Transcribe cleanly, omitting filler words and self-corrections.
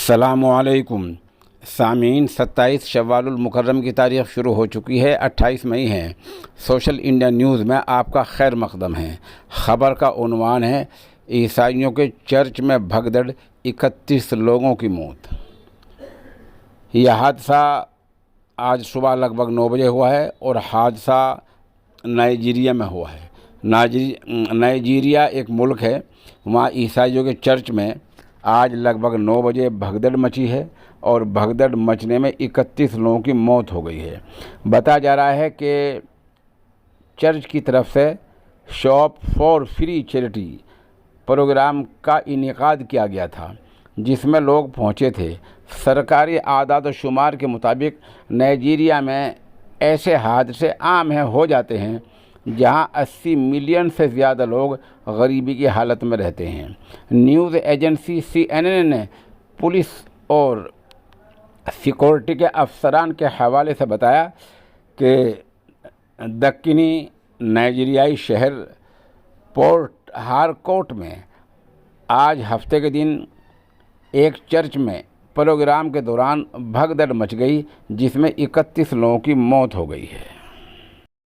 अस्सलामुअलैकुम सामीन 27 शव्वालुल मुकर्रम की तारीख़ शुरू हो चुकी है। 28 मई है। सोशल इंडिया न्यूज़ में आपका खैर मकदम है। ख़बर का उन्वान है ईसाइयों के चर्च में भगदड़, 31 लोगों की मौत। यह हादसा आज सुबह लगभग 9 बजे हुआ है और हादसा नाइजीरिया में हुआ है। नाइजीरिया एक मुल्क है, वहाँ ईसाइयों के चर्च में आज लगभग 9 बजे भगदड़ मची है और भगदड़ मचने में 31 लोगों की मौत हो गई है। बताया जा रहा है कि चर्च की तरफ से shop for free charity programme का इनेकाद किया गया था, जिसमें लोग पहुंचे थे। सरकारी आदाद शुमार के मुताबिक नाइजीरिया में ऐसे हादसे आम हो जाते हैं जहां 80 मिलियन से ज़्यादा लोग गरीबी की हालत में रहते हैं। न्यूज़ एजेंसी CNN ने पुलिस और सिक्योरिटी के अफसरान के हवाले से बताया कि दक्कनी नाइजीरियाई शहर पोर्ट हारकोट में आज हफ्ते के दिन एक चर्च में प्रोग्राम के दौरान भगदड़ मच गई, जिसमें 31 लोगों की मौत हो गई है।